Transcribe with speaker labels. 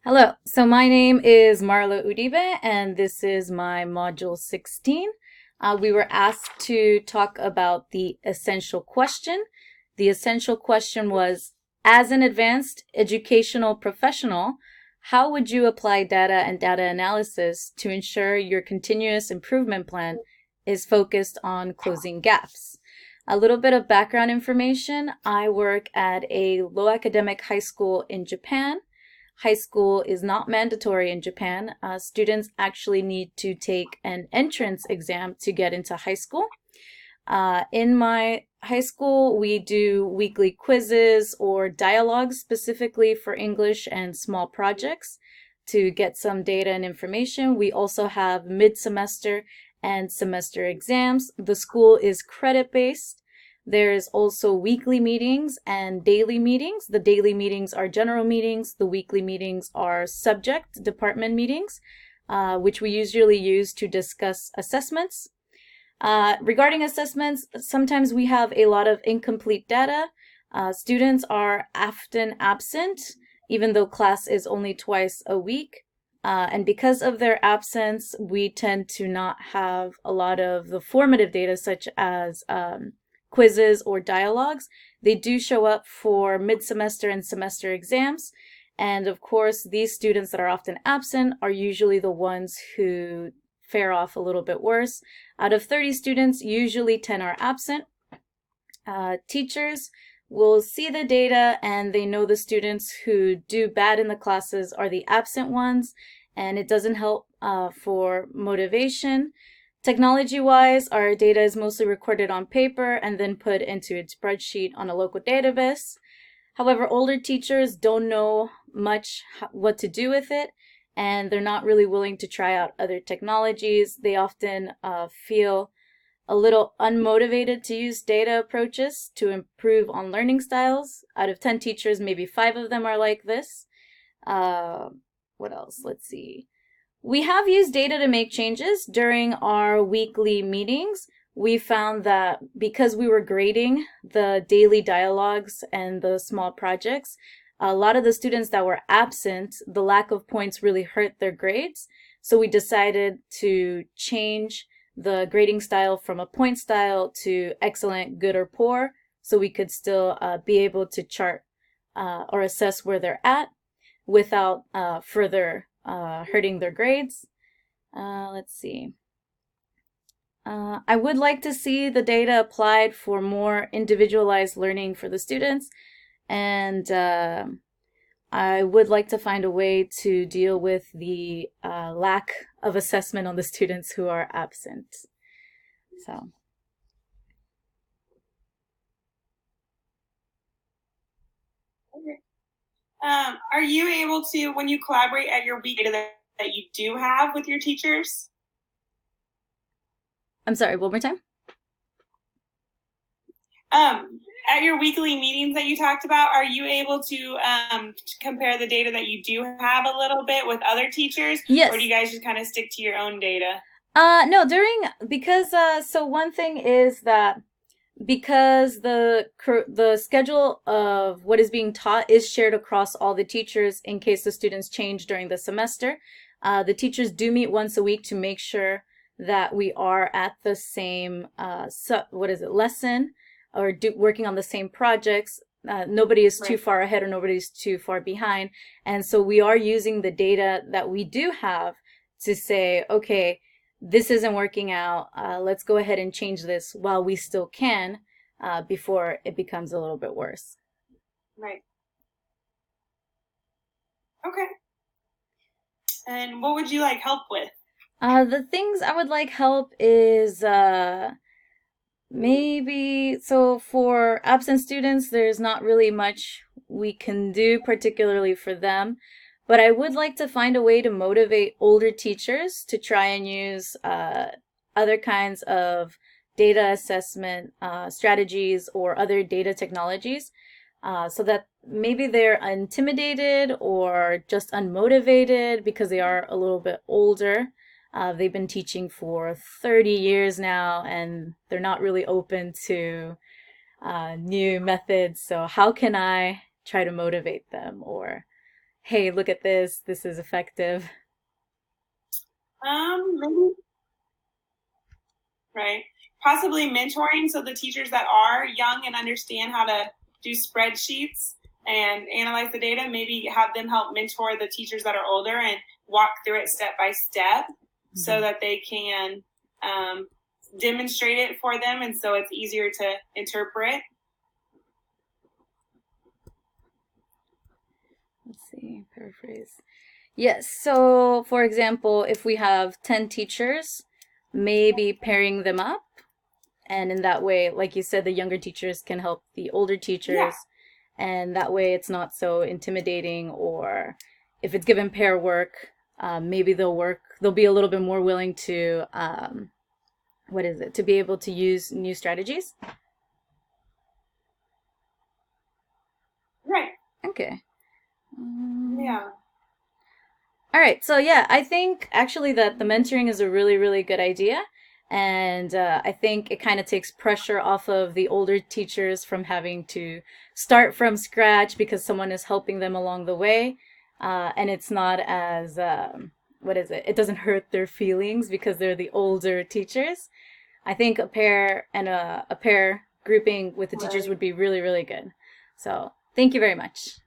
Speaker 1: Hello, so my name is Marla Uribe, and this is my Module 16. We were asked to talk about the essential question. The essential question was, as an advanced educational professional, how would you apply data and data analysis to ensure your continuous improvement plan is focused on closing gaps? A little bit of background information. I work at a low academic high school in Japan. High school is not mandatory in Japan. Students actually need to take an entrance exam to get into high school. In my high school, we do weekly quizzes or dialogues specifically for English and small projects to get some data and information. We also have mid-semester and semester exams. The school is credit-based. There's also weekly meetings and daily meetings. The daily meetings are general meetings. The weekly meetings are subject department meetings, which we usually use to discuss assessments. Regarding assessments, sometimes we have a lot of incomplete data. Students are often absent, even though class is only twice a week. And because of their absence, we tend to not have a lot of the formative data, such as quizzes or dialogues. They do show up for mid-semester and semester exams. And of course, these students that are often absent are usually the ones who fare off a little bit worse. Out of 30 students, usually 10 are absent. Teachers will see the data and they know the students who do bad in the classes are the absent ones, and it doesn't help for motivation. Technology-wise, our data is mostly recorded on paper and then put into a spreadsheet on a local database. However, older teachers don't know much what to do with it, and they're not really willing to try out other technologies. They often feel a little unmotivated to use data approaches to improve on learning styles. Out of 10 teachers, maybe 5 of them are like this. What else? Let's see. We have used data to make changes during our weekly meetings. We found that because we were grading the daily dialogues and the small projects, a lot of the students that were absent, the lack of points really hurt their grades. So we decided to change the grading style from a point style to excellent, good, or poor, so we could still be able to chart or assess where they're at without further hurting their grades. Let's see. I would like to see the data applied for more individualized learning for the students, and I would like to find a way to deal with the lack of assessment on the students who are absent. So.
Speaker 2: Okay. Are you able to, when you collaborate at your week data that you do have with your teachers?
Speaker 1: I'm sorry, one more time?
Speaker 2: At your weekly meetings that you talked about, are you able to compare the data that you do have a little bit with other teachers?
Speaker 1: Yes.
Speaker 2: Or do you guys just kind of stick to your own data?
Speaker 1: No, because so one thing is that because the schedule of what is being taught is shared across all the teachers in case the students change during the semester. The teachers do meet once a week to make sure that we are at the same lesson, or working on the same projects. Nobody is too far ahead or nobody's too far behind. And so we are using the data that we do have to say, okay, this isn't working out. Let's go ahead and change this while we still can before it becomes a little bit worse.
Speaker 2: Right. Okay. And what would you like help with?
Speaker 1: The things I would like help is maybe, so for absent students, there's not really much we can do, particularly for them. But I would like to find a way to motivate older teachers to try and use other kinds of data assessment strategies or other data technologies so that maybe they're intimidated or just unmotivated because they are a little bit older. They've been teaching for 30 years now and they're not really open to new methods. So how can I try to motivate them or hey, look at this, this is effective?
Speaker 2: Maybe, right. Possibly mentoring, so the teachers that are young and understand how to do spreadsheets and analyze the data, maybe have them help mentor the teachers that are older and walk through it step by step so that they can demonstrate it for them, and so it's easier to interpret.
Speaker 1: Let's see, paraphrase. Yes, so for example, if we have 10 teachers, maybe pairing them up. And in that way, like you said, the younger teachers can help the older teachers.
Speaker 2: Yeah.
Speaker 1: And that way it's not so intimidating. Or if it's given pair work, maybe they'll be a little bit more willing to, to be able to use new strategies.
Speaker 2: Right.
Speaker 1: Okay.
Speaker 2: Yeah.
Speaker 1: All right. So yeah, I think actually that the mentoring is a really, really good idea. And I think it kind of takes pressure off of the older teachers from having to start from scratch because someone is helping them along the way. And it's not as, it doesn't hurt their feelings because they're the older teachers. I think a pair and a pair grouping with the teachers would be really, really good. So thank you very much.